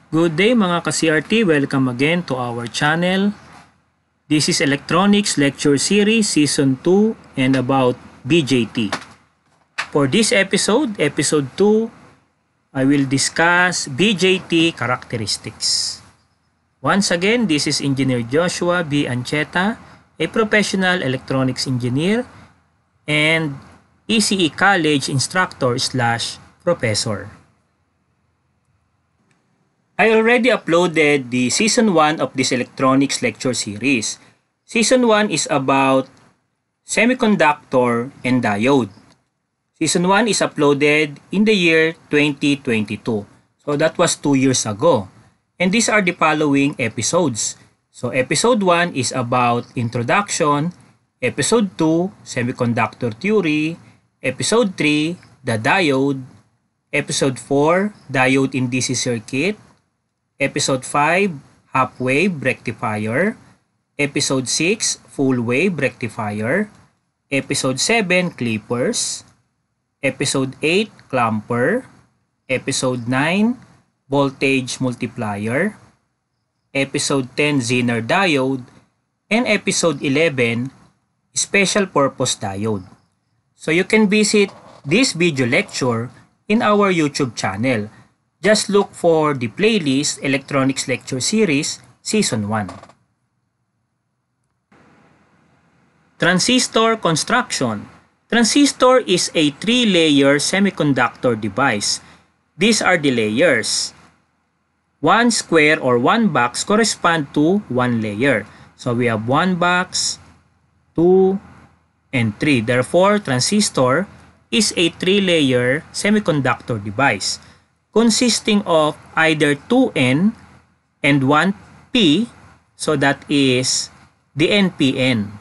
Good day mga ka-CRT, welcome again to our channel. This is Electronics Lecture Series Season 2 and about BJT. For this episode, Episode 2, I will discuss BJT characteristics. Once again, this is Engineer Joshua B. Ancheta, a professional electronics engineer and ECE College instructor/professor. I already uploaded the Season 1 of this Electronics Lecture Series. Season 1 is about semiconductor and diode. Season 1 is uploaded in the year 2022. So that was 2 years ago. And these are the following episodes. So Episode 1 is about introduction. Episode 2, semiconductor theory. Episode 3, the diode. Episode 4, diode in DC circuit. Episode 5, half-wave rectifier. Episode 6, full-wave rectifier. Episode 7, clippers. Episode 8, clamper. Episode 9, voltage multiplier. Episode 10, Zener diode. And Episode 11, special purpose diode. So you can visit this video lecture in our YouTube channel. Just look for the playlist Electronics Lecture Series Season 1. Transistor construction. Transistor is a 3-layer semiconductor device. These are the layers. One square or one box correspond to one layer. So we have one box, 2, and 3. Therefore, transistor is a 3-layer semiconductor device consisting of either 2N and 1P, so that is the NPN,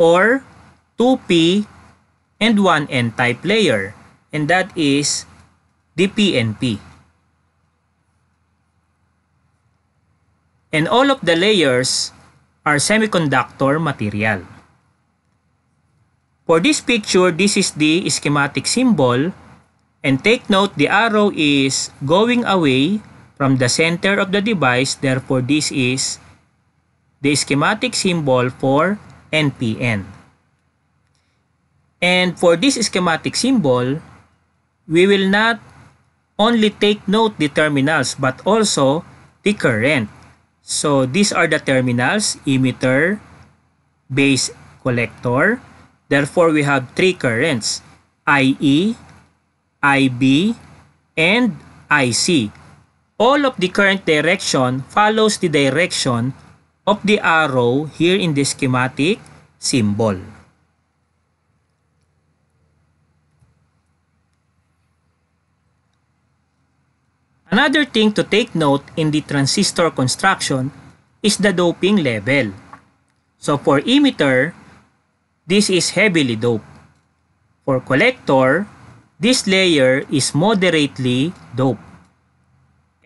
or 2P and 1N type layer, and that is the PNP. And all of the layers are semiconductor material. For this picture, this is the schematic symbol. And take note, the arrow is going away from the center of the device. Therefore, this is the schematic symbol for NPN. And for this schematic symbol, we will not only take note the terminals but also the current. So these are the terminals: emitter, base, collector. Therefore, we have 3 currents: IE, IB, and IC. All of the current direction follows the direction of the arrow here in the schematic symbol. Another thing to take note in the transistor construction is the doping level. So for emitter, this is heavily doped. For collector, this layer is moderately doped.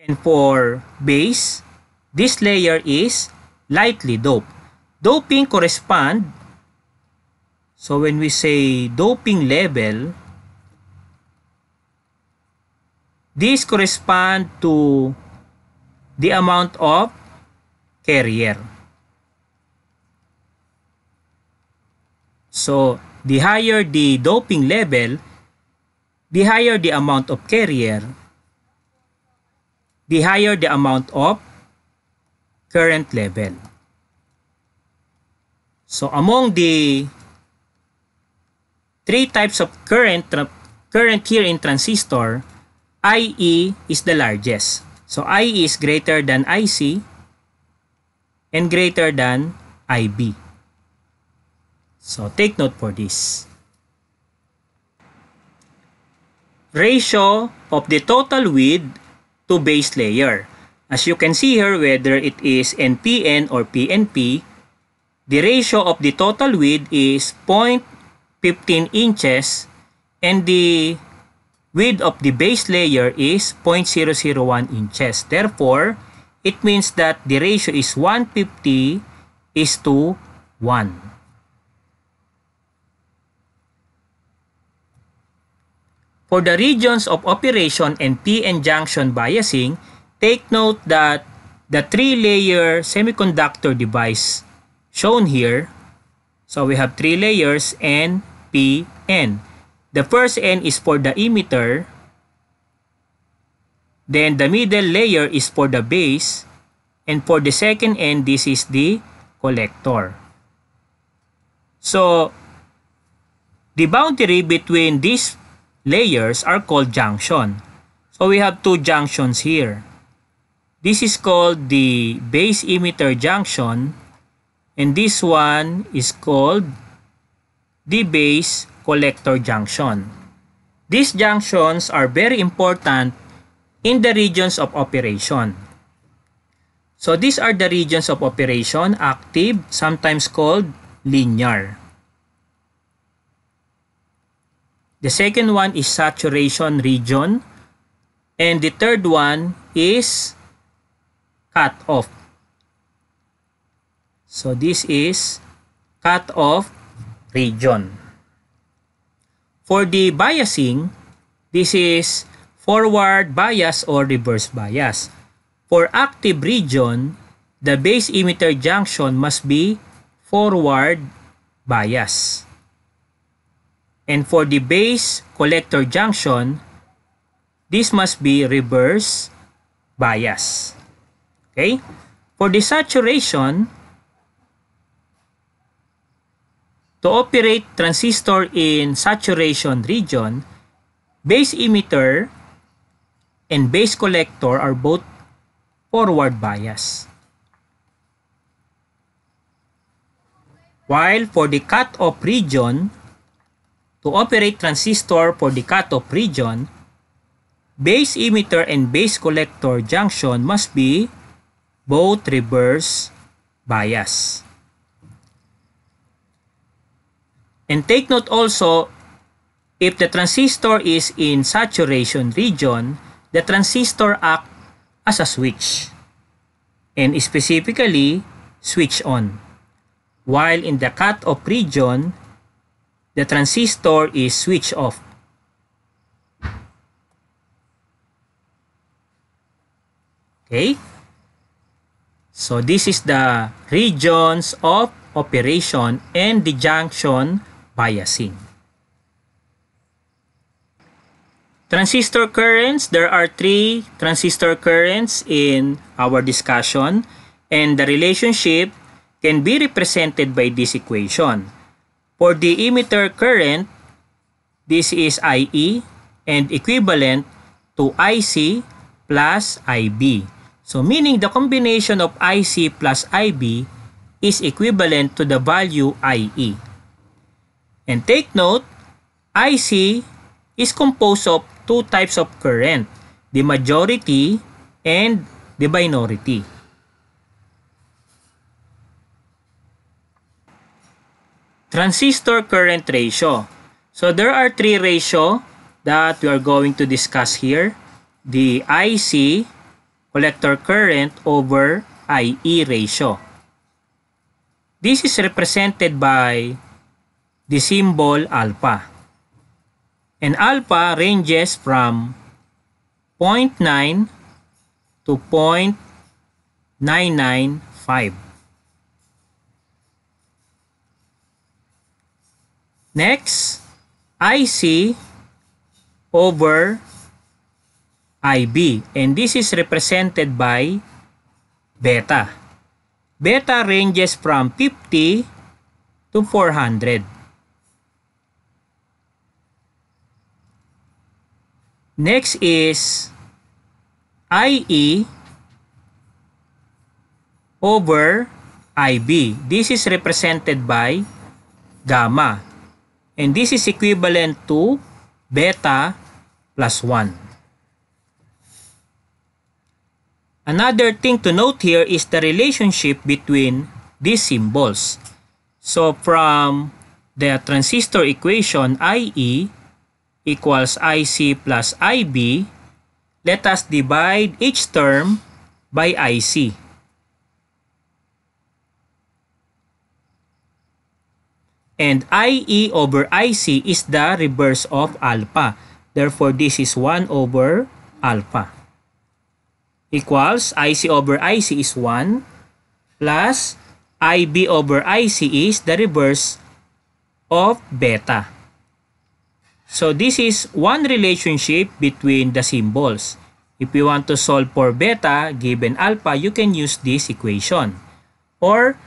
And for base, this layer is lightly doped. Doping correspond, so when we say doping level, this correspond to the amount of carrier. So the higher the doping level, the higher the amount of carrier, the higher the amount of current level. So among the 3 types of current here in transistor, IE is the largest. So IE is greater than IC and greater than IB. So take note for this. Ratio of the total width to base layer. As you can see here, whether it is NPN or PNP, the ratio of the total width is 0.15 inches and the width of the base layer is 0.001 inches. Therefore, it means that the ratio is 150:1. For the regions of operation and p-n junction biasing, take note that the 3-layer semiconductor device shown here, so we have 3 layers N, P, N. The first N is for the emitter, then the middle layer is for the base, and for the second N, this is the collector. So, the boundary between these layers are called junction. So, we have 2 junctions here. This is called the base emitter junction, and this one is called the base collector junction. These junctions are very important in the regions of operation. So these are the regions of operation: active, sometimes called linear. The second one is saturation region, and the third one is cut-off. So this is cut-off region. For the biasing, this is forward bias or reverse bias. For active region, the base emitter junction must be forward bias. And for the base collector junction, this must be reverse bias. Okay? For the saturation, to operate transistor in saturation region, base emitter and base collector are both forward bias. While for the cut-off region, to operate transistor for the cut-off region, base emitter and base collector junction must be both reverse bias. And take note also, if the transistor is in saturation region, the transistor acts as a switch, and specifically switch on. While in the cut-off region, the transistor is switch off. Okay? So this is the regions of operation and the junction biasing. Transistor currents, there are 3 transistor currents in our discussion, and the relationship can be represented by this equation. For the emitter current, this is IE and equivalent to IC plus IB. So meaning the combination of IC plus IB is equivalent to the value IE. And take note, IC is composed of 2 types of current, the majority and the minority. Transistor current ratio. So there are 3 ratio that we are going to discuss here. The IC, collector current, over IE ratio. This is represented by the symbol alpha. And alpha ranges from 0.9 to 0.995. Next, IC over IB, and this is represented by beta. Beta ranges from 50 to 400. Next is IE over IB. This is represented by gamma. And this is equivalent to beta plus 1. Another thing to note here is the relationship between these symbols. So from the transistor equation, IE equals IC plus IB, let us divide each term by IC. And IE over IC is the reverse of alpha. Therefore, this is 1 over alpha. Equals IC over IC is 1 plus IB over IC is the reverse of beta. So this is one relationship between the symbols. If you want to solve for beta given alpha, you can use this equation. Or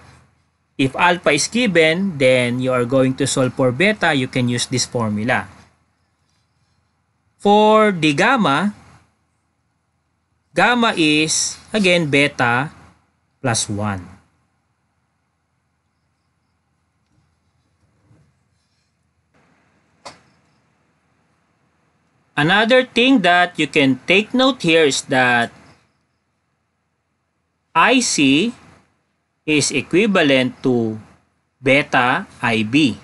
if alpha is given, then you are going to solve for beta, you can use this formula. For the gamma, gamma is again beta plus 1. Another thing that you can take note here is that IC is equivalent to beta IB.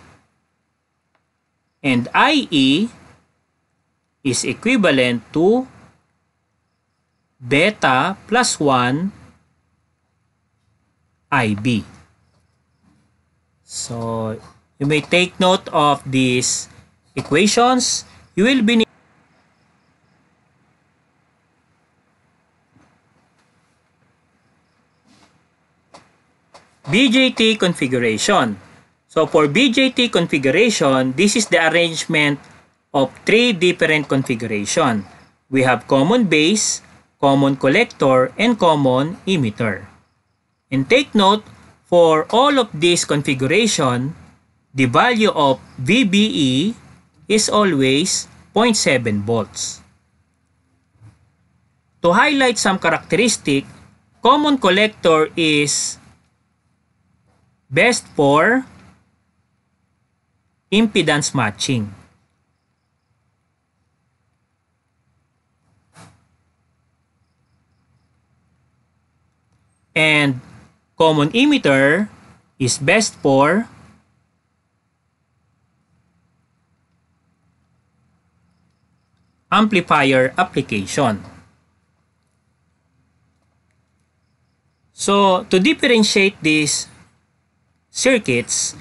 And IE is equivalent to beta plus 1 IB. So you may take note of these equations. You will be BJT configuration. So for BJT configuration, this is the arrangement of 3 different configuration. We have common base, common collector, and common emitter. And take note, for all of this configuration, the value of VBE is always 0.7 volts. To highlight some characteristic, common collector is best for impedance matching. And common emitter is best for amplifier application. So to differentiate these circuits,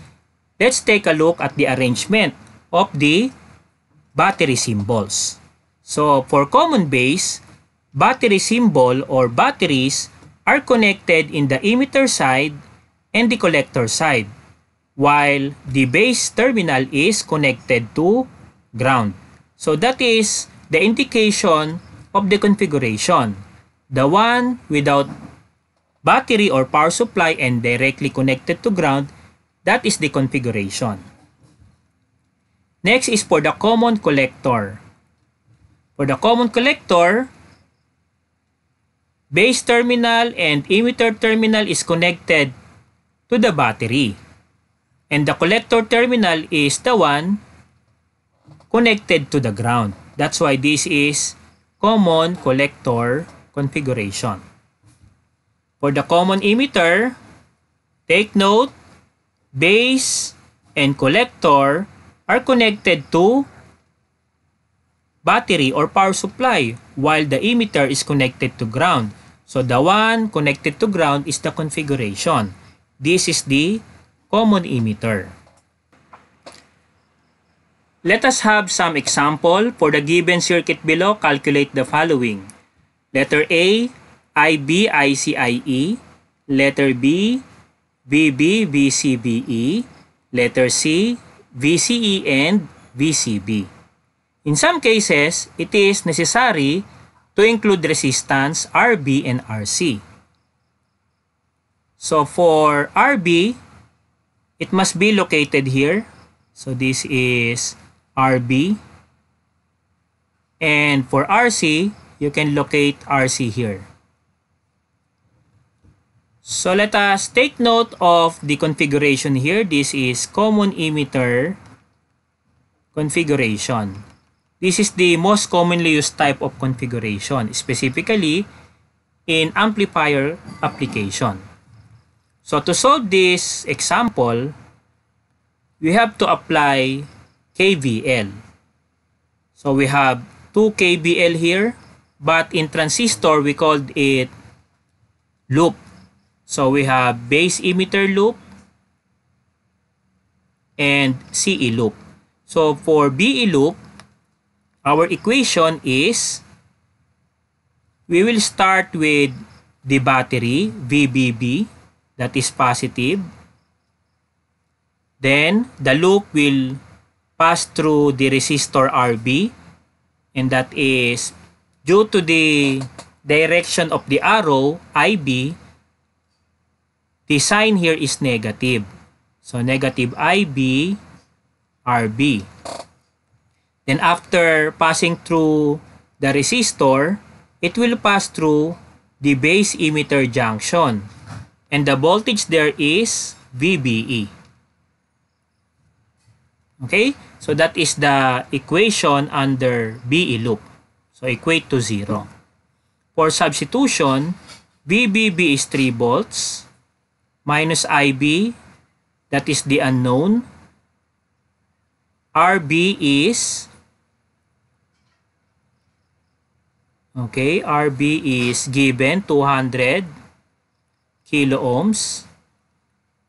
let's take a look at the arrangement of the battery symbols. So for common base, battery symbol or batteries are connected in the emitter side and the collector side, while the base terminal is connected to ground. So that is the indication of the configuration. The one without battery or power supply and directly connected to ground, that is the configuration. Next is for the common collector. For the common collector, base terminal and emitter terminal is connected to the battery. And the collector terminal is the one connected to the ground. That's why this is common collector configuration. For the common emitter, take note, base and collector are connected to battery or power supply, while the emitter is connected to ground. So the one connected to ground is the configuration. This is the common emitter. Let us have some example. For the given circuit below, calculate the following. Letter A, IB, IC, IE. Letter B, VB, VC, VE. Letter C, VCE and VCB. In some cases, it is necessary to include resistance RB and RC. So for RB, it must be located here. So this is RB. And for RC, you can locate RC here. So let us take note of the configuration here. This is common emitter configuration. This is the most commonly used type of configuration, specifically in amplifier application. So to solve this example, we have to apply KVL. So we have 2 KVL here, but in transistor, we called it loop. So we have base emitter loop and CE loop. So for BE loop, our equation is, we will start with the battery, VBB, that is positive. Then, the loop will pass through the resistor RB, and that is, due to the direction of the arrow, IB, the sign here is negative. So, negative IB, RB. Then, after passing through the resistor, it will pass through the base emitter junction. And the voltage there is VBE. Okay? So that is the equation under BE loop. So equate to 0. For substitution, VBB is 3 volts minus IB, that is the unknown. RB is, okay, RB is given 200 kilo ohms,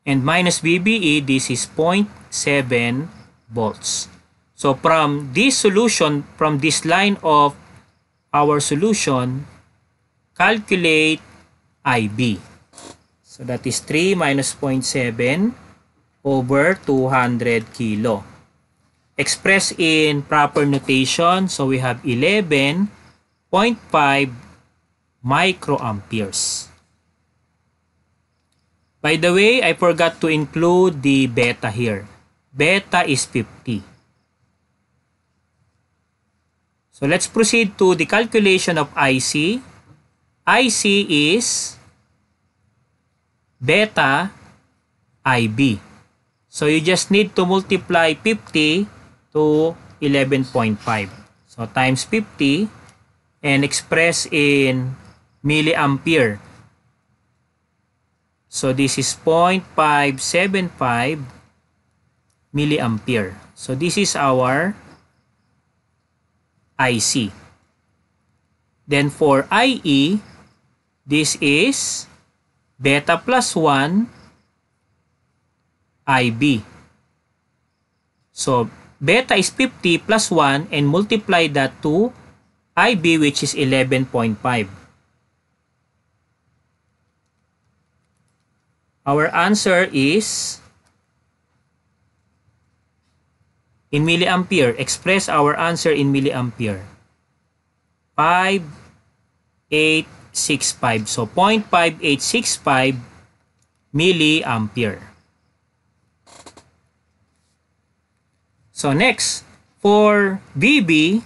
and minus VBE, this is 0.7 volts. So from this solution, from this line of our solution, calculate IB. So that is 3 minus 0.7 over 200 kilo. Express in proper notation, so we have 11.5 microamperes. By the way, I forgot to include the beta here. Beta is 50. So let's proceed to the calculation of IC. IC is beta IB. So you just need to multiply 50 to 11.5. So times 50 and express in milliampere. So this is 0.575 milliampere. So this is our IC. Then for IE, this is beta plus 1 IB. So beta is 50 plus 1 and multiply that to IB, which is 11.5. Our answer is in milliampere. Express our answer in milliampere. 5865. So 0.5865 milliampere. So next, for VB,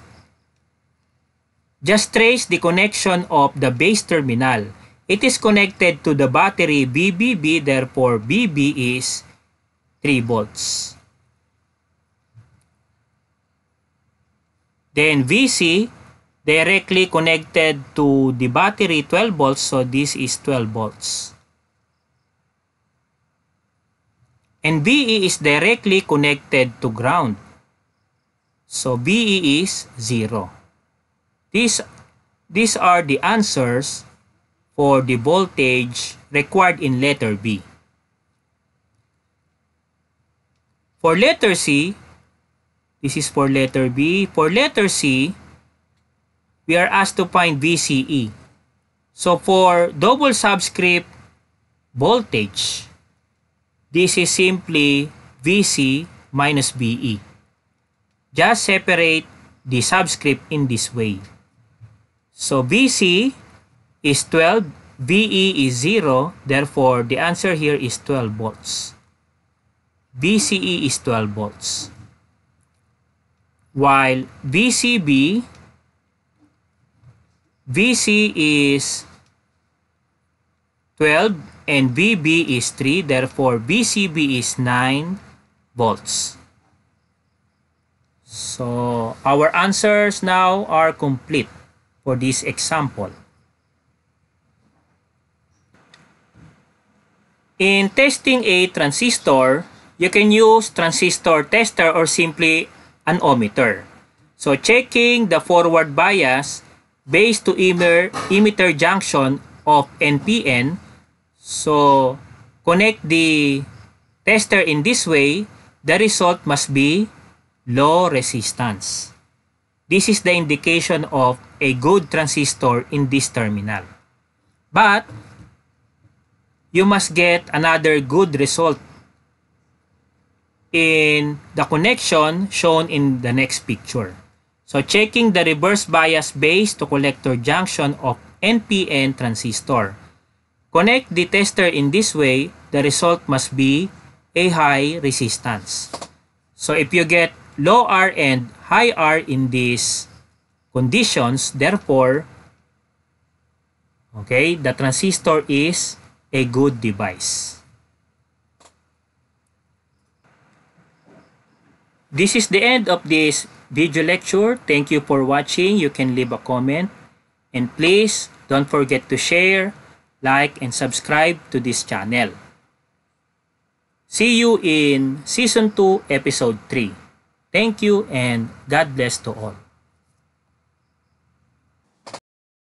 just trace the connection of the base terminal. It is connected to the battery VBB, therefore VB is 3 volts. Then VC, directly connected to the battery 12 volts, so this is 12 volts. And BE is directly connected to ground. So BE is 0. These are the answers for the voltage required in letter B. For letter C, this is for letter B. For letter C, we are asked to find VCE. So for double subscript voltage, this is simply VC minus BE. Just separate the subscript in this way. So VC is 12, VE is 0, therefore the answer here is 12 volts. VCE is 12 volts. While VCB, VC is 12 and VB is 3, therefore VCB is 9 volts. So our answers now are complete for this example. In testing a transistor, you can use transistor tester or simply an ohmmeter. So checking the forward bias based to emitter junction of NPN. So connect the tester in this way, the result must be low resistance. this is the indication of a good transistor in this terminal. But you must get another good result in the connection shown in the next picture. So checking the reverse bias base to collector junction of NPN transistor. Connect the tester in this way, the result must be a high resistance. So if you get low R and high R in these conditions, therefore, okay, the transistor is a good device. This is the end of this video lecture. Thank you for watching. You can leave a comment. And please don't forget to share, like, and subscribe to this channel. See you in Season 2, Episode 3. Thank you and God bless to all.